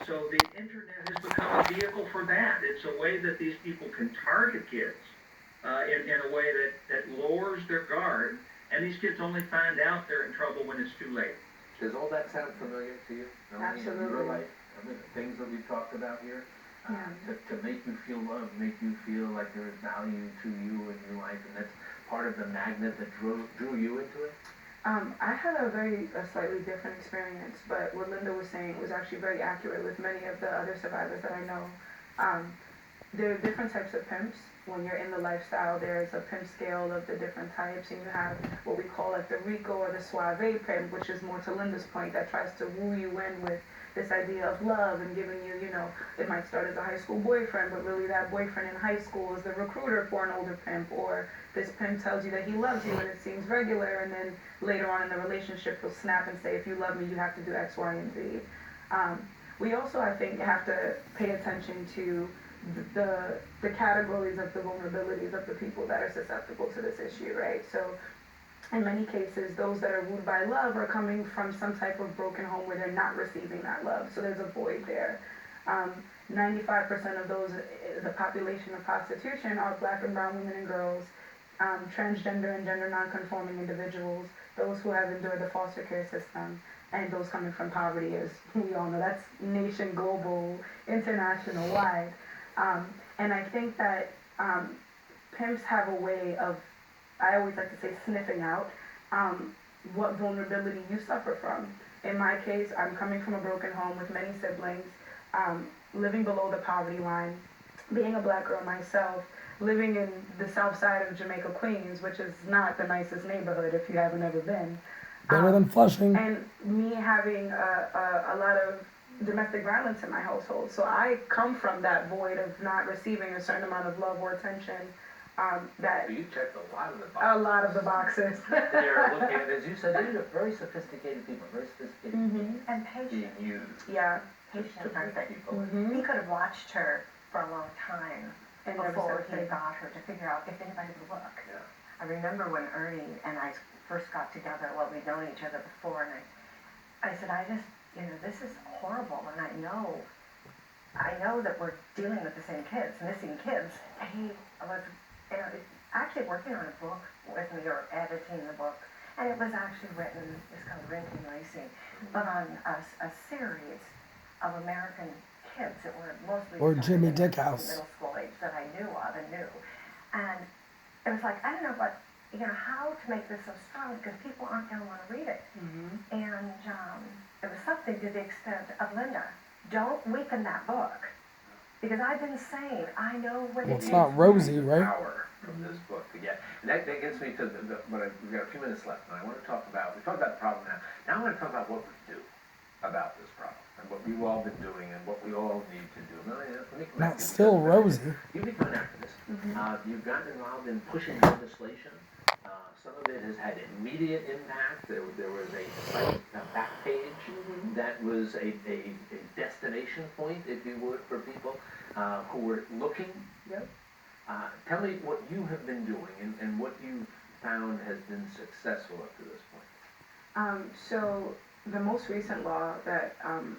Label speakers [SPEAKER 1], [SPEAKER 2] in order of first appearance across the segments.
[SPEAKER 1] So the internet has become a vehicle for that. It's a way that these people can target kids in a way that lowers their guard, and these kids only find out they're in trouble when it's too late.
[SPEAKER 2] Does all that sound familiar to you?
[SPEAKER 3] Absolutely.
[SPEAKER 2] In your life, I mean, the things that we've talked about here, to make you feel loved, make you feel like there is value to you in your life, and that's part of the magnet that drew you into it?
[SPEAKER 3] I had a slightly different experience, but what Linda was saying was actually very accurate with many of the other survivors that I know. There are different types of pimps. When you're in the lifestyle, there's a pimp scale of the different types, and you have what we call like the Rico or the Suave pimp, which is more to Linda's point, that tries to woo you in with this idea of love and giving you, it might start as a high school boyfriend, but really that boyfriend in high school is the recruiter for an older pimp, or this pimp tells you that he loves you and it seems regular, and then later on in the relationship he'll snap and say, if you love me, you have to do X, Y, and Z. We also, I think, have to pay attention to the categories of the vulnerabilities of the people that are susceptible to this issue, right? So in many cases, those that are wooed by love are coming from some type of broken home where they're not receiving that love, so there's a void there. 95% of those, the population of prostitution, are black and brown women and girls, transgender and gender non-conforming individuals, those who have endured the foster care system, and those coming from poverty, as we all know. That's nation, global, international wide. And I think that pimps have a way of, I always like to say, sniffing out what vulnerability you suffer from. In my case, I'm coming from a broken home with many siblings, living below the poverty line, being a black girl myself, living in the south side of Jamaica, Queens, which is not the nicest neighborhood if you haven't ever been.
[SPEAKER 4] Better than Flushing.
[SPEAKER 3] And me having a lot of domestic violence in my household. So I come from that void of not receiving a certain amount of love or attention.
[SPEAKER 2] So you checked a lot of the boxes.
[SPEAKER 3] A lot of the boxes.
[SPEAKER 2] They're looking at, as you said, these are very sophisticated people, very sophisticated people.
[SPEAKER 5] And patient.
[SPEAKER 2] Being used
[SPEAKER 3] Yeah.
[SPEAKER 2] to protect people.
[SPEAKER 5] He could have watched her for a long time
[SPEAKER 3] And
[SPEAKER 5] before he got her to figure out if anybody would look.
[SPEAKER 2] Yeah.
[SPEAKER 5] I remember when Ernie and I first got together, well, we'd known each other before, and I said, this is horrible, and I know that we're dealing with the same kids, missing kids. And he was, actually working on a book with me, or editing the book, and it was actually written, it's called Rinky Racing, but on a series of American kids that were mostly
[SPEAKER 4] Or Jimmy
[SPEAKER 5] in
[SPEAKER 4] Dickhouse.
[SPEAKER 5] middle school age that I knew of and knew. And it was like, I don't know how to make this so strong, because people aren't going to want to read it. And it was something to the extent of, Linda, don't weaken that book. Because I've been saying, I know what
[SPEAKER 4] Well,
[SPEAKER 5] it
[SPEAKER 4] it's
[SPEAKER 5] is.
[SPEAKER 4] not Rosie, right?
[SPEAKER 2] Power from this book to get, and that gets me to we've got a few minutes left, and I want to talk about, we talked about the problem now. Now I want to talk about what we do about this problem, and what we've all been doing, and what we all need to do. Now, let me come back
[SPEAKER 4] Not
[SPEAKER 2] to you,
[SPEAKER 4] still
[SPEAKER 2] because
[SPEAKER 4] Rosie.
[SPEAKER 2] You've become an activist. You've gotten involved in pushing legislation. Some of it has had immediate impact. There was a site, a back page, that was a destination point, if you would, for people who were looking.
[SPEAKER 3] Yep.
[SPEAKER 2] Tell me what you have been doing and what you found has been successful up to this point.
[SPEAKER 3] So the most recent law that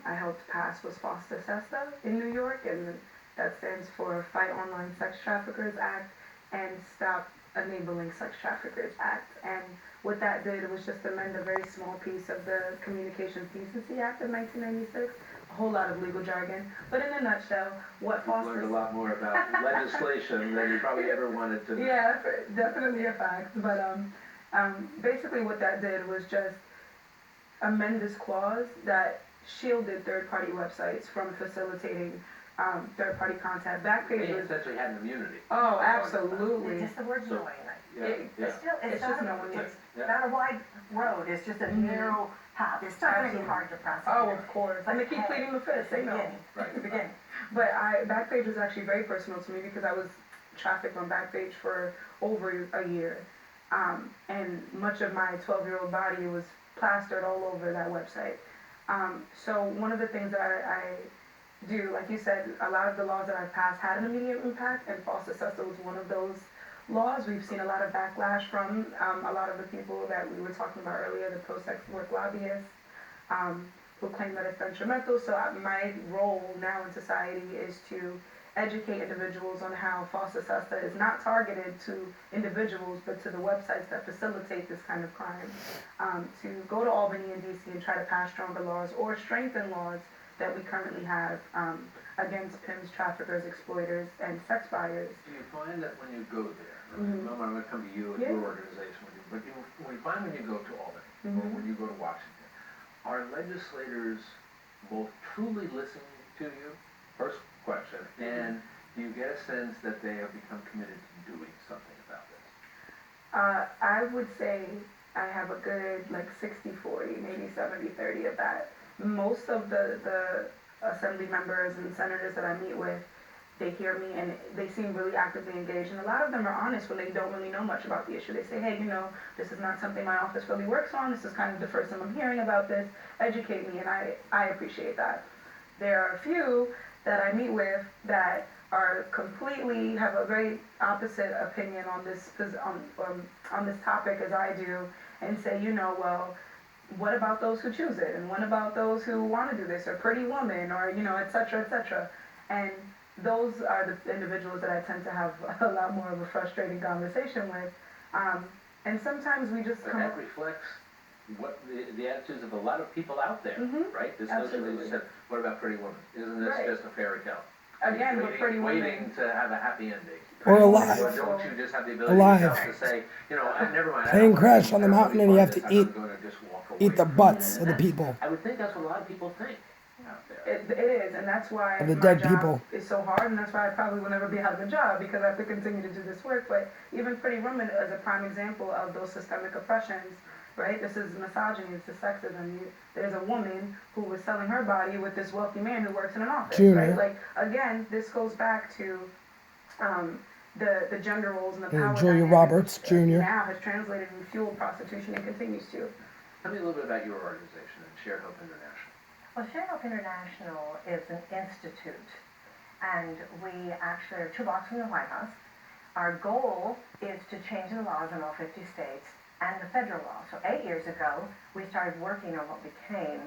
[SPEAKER 3] I helped pass was FOSTA SESTA in New York, and that stands for Fight Online Sex Traffickers Act and Stop Enabling Sex Traffickers Act. And what that did was just amend a very small piece of the Communications Decency Act of 1996, a whole lot of legal jargon. But in a nutshell, what
[SPEAKER 2] You've
[SPEAKER 3] FOSTA...
[SPEAKER 2] learned a lot more about legislation than you probably ever wanted to know.
[SPEAKER 3] Yeah, definitely a fact. But basically what that did was just amend this clause that shielded third-party websites from facilitating third-party content. Backpage
[SPEAKER 2] They
[SPEAKER 3] was...
[SPEAKER 2] essentially had an immunity.
[SPEAKER 3] Oh, absolutely.
[SPEAKER 5] Just the word
[SPEAKER 2] So,
[SPEAKER 5] knowing.
[SPEAKER 2] Yeah,
[SPEAKER 5] It's
[SPEAKER 3] just
[SPEAKER 5] not
[SPEAKER 3] knowing.
[SPEAKER 5] not a wide road, it's just a narrow path. It's not going to be hard to prosecute.
[SPEAKER 3] Oh, of course. And they keep pleading the fifth. They know.
[SPEAKER 2] Right.
[SPEAKER 5] The beginning.
[SPEAKER 3] But Backpage was actually very personal to me because I was trafficked on Backpage for over a year. And much of my 12-year-old body was plastered all over that website. So one of the things that I do, like you said, a lot of the laws that I've passed had an immediate impact, and FOSTA SESTA was one of those laws. We've seen a lot of backlash from a lot of the people that we were talking about earlier, the pro-sex work lobbyists, people claim that it's detrimental. So my role now in society is to educate individuals on how false assessor is not targeted to individuals, but to the websites that facilitate this kind of crime. To go to Albany and DC and try to pass stronger laws or strengthen laws that we currently have against pimps, traffickers, exploiters, and sex buyers.
[SPEAKER 2] Do you find that when you go there,
[SPEAKER 3] Mhm.
[SPEAKER 2] I'm going to come to you and
[SPEAKER 3] Yeah.
[SPEAKER 2] your organization, but when you find when you go to Albany, or when you go to Washington, are legislators both truly listening to you, first question, and do you get a sense that they have become committed to doing something about this?
[SPEAKER 3] I would say I have a good like 60-40, maybe 70-30 of that. Most of the assembly members and senators that I meet with, they hear me and they seem really actively engaged. And a lot of them are honest when they don't really know much about the issue. They say, hey, this is not something my office really works on. This is kind of the first time I'm hearing about this. Educate me, and I appreciate that. There are a few that I meet with that are completely have a very opposite opinion on this on this topic as I do, and say, well, what about those who choose it, and what about those who want to do this, or pretty woman, or et cetera, et cetera. And those are the individuals that I tend to have a lot more of a frustrating conversation with. And sometimes we just
[SPEAKER 2] But
[SPEAKER 3] come
[SPEAKER 2] that
[SPEAKER 3] up.
[SPEAKER 2] reflects what the attitudes of a lot of people out there,
[SPEAKER 3] Mhm.
[SPEAKER 2] right? This
[SPEAKER 3] Absolutely.
[SPEAKER 2] notion that you said, what about Pretty Woman? Isn't this
[SPEAKER 3] Right.
[SPEAKER 2] just a fairy tale?
[SPEAKER 3] Again, with Pretty Woman.
[SPEAKER 2] Waiting to have a happy ending.
[SPEAKER 4] Or
[SPEAKER 2] Or
[SPEAKER 4] alive.
[SPEAKER 2] don't you just have the ability
[SPEAKER 4] Alive.
[SPEAKER 2] yourself to say, never mind. I
[SPEAKER 4] Plane
[SPEAKER 2] don't
[SPEAKER 4] crash
[SPEAKER 2] wanna
[SPEAKER 4] on the
[SPEAKER 2] be
[SPEAKER 4] mountain and you
[SPEAKER 2] part
[SPEAKER 4] have
[SPEAKER 2] of
[SPEAKER 4] to
[SPEAKER 2] this,
[SPEAKER 4] eat-
[SPEAKER 2] I'm gonna just walk away.
[SPEAKER 4] Eat the butts of the people.
[SPEAKER 2] I would think that's what a lot of people think out there.
[SPEAKER 3] It is, and that's why
[SPEAKER 4] Of the
[SPEAKER 3] my
[SPEAKER 4] dead
[SPEAKER 3] job
[SPEAKER 4] people.
[SPEAKER 3] is so hard, and that's why I probably will never be out of a job, because I have to continue to do this work. But even Pretty Woman is a prime example of those systemic oppressions, right? This is misogyny, this is sexism. There's a woman who was selling her body with this wealthy man who works in an office,
[SPEAKER 4] Junior.
[SPEAKER 3] right? Like, again, this goes back to the gender roles and the power
[SPEAKER 4] Julia
[SPEAKER 3] dynamic,
[SPEAKER 4] Roberts,
[SPEAKER 3] which,
[SPEAKER 4] Jr.
[SPEAKER 3] now has translated and fueled prostitution and continues to.
[SPEAKER 2] Tell me a little bit about your organization and Shared Hope International.
[SPEAKER 5] Well, Shared Hope International is an institute, and we actually are 2 blocks from the White House. Our goal is to change the laws in all 50 states and the federal law. So 8 years ago, we started working on what became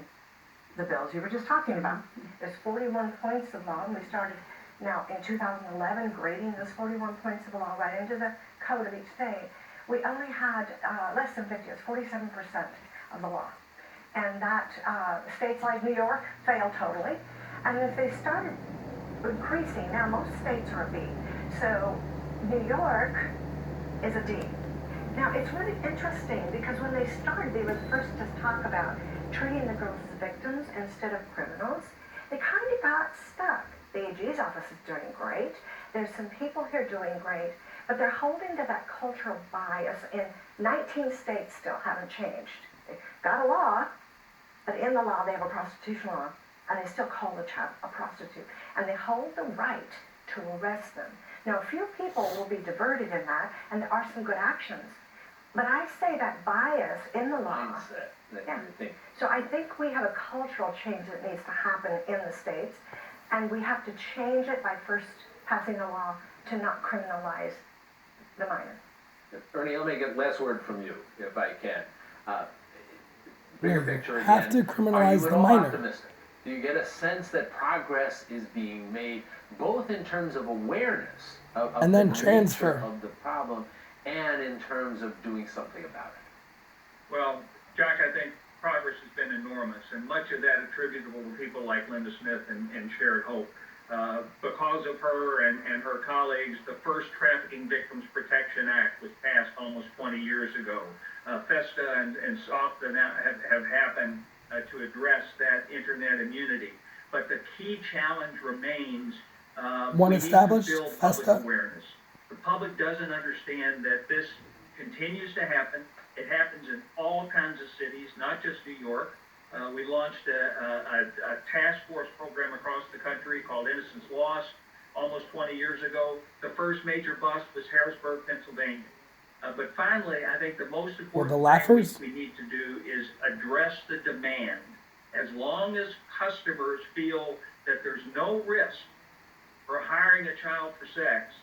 [SPEAKER 5] the bills you were just talking about. There's 41 points of law, and we started now in 2011 grading those 41 points of law right into the code of each state. We only had less than 50, it's 47% of the law. And that states like New York failed totally. And if they started increasing, now most states are a B. So New York is a D. Now it's really interesting because when they started, they were the first to talk about treating the girls as victims instead of criminals. They kind of got stuck. The AG's office is doing great. There's some people here doing great, but they're holding to that cultural bias. In 19 states still haven't changed. They got a law, but in the law they have a prostitution law, and they still call the child a prostitute. And they hold the right to arrest them. Now, a few people will be diverted in that, and there are some good actions. But I say that bias in the law.
[SPEAKER 2] Mindset that
[SPEAKER 5] Yeah.
[SPEAKER 2] you think.
[SPEAKER 5] So I think we have a cultural change that needs to happen in the states, and we have to change it by first passing a law to not criminalize the minor.
[SPEAKER 2] Ernie, let me get last word from you, if I can. Bigger
[SPEAKER 4] You
[SPEAKER 2] picture again.
[SPEAKER 4] have to criminalize
[SPEAKER 2] Are you
[SPEAKER 4] the
[SPEAKER 2] at all
[SPEAKER 4] minor.
[SPEAKER 2] optimistic? Do you get a sense that progress is being made, both in terms of awareness of
[SPEAKER 4] And then
[SPEAKER 2] the nature
[SPEAKER 4] transfer.
[SPEAKER 2] of the problem, and in terms of doing something about it?
[SPEAKER 1] Well, Jack, I think progress has been enormous, and much of that attributable to people like Linda Smith and Shared Hope. Because of her and her colleagues, the first Trafficking Victims Protection Act was passed almost 20 years ago. FESTA and SOFTA now have happened to address that internet immunity. But the key challenge remains
[SPEAKER 4] One
[SPEAKER 1] we
[SPEAKER 4] established,
[SPEAKER 1] need to build public
[SPEAKER 4] FESTA.
[SPEAKER 1] awareness. The public doesn't understand that this continues to happen. It happens in all kinds of cities, not just New York. We launched a task force program across the country called Innocence Lost almost 20 years ago. The first major bust was Harrisburg, Pennsylvania. But finally, I think the most important
[SPEAKER 4] the
[SPEAKER 1] thing
[SPEAKER 4] laughers?
[SPEAKER 1] we need to do is address the demand. As long as customers feel that there's no risk for hiring a child for sex,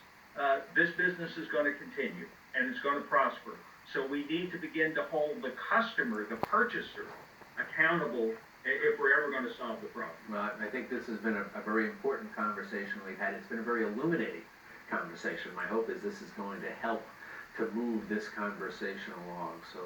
[SPEAKER 1] this business is going to continue and it's going to prosper. So we need to begin to hold the customer, the purchaser, accountable if we're ever gonna solve the problem.
[SPEAKER 2] Well, I think this has been a very important conversation we've had. It's been a very illuminating conversation. My hope is this is going to help to move this conversation along. So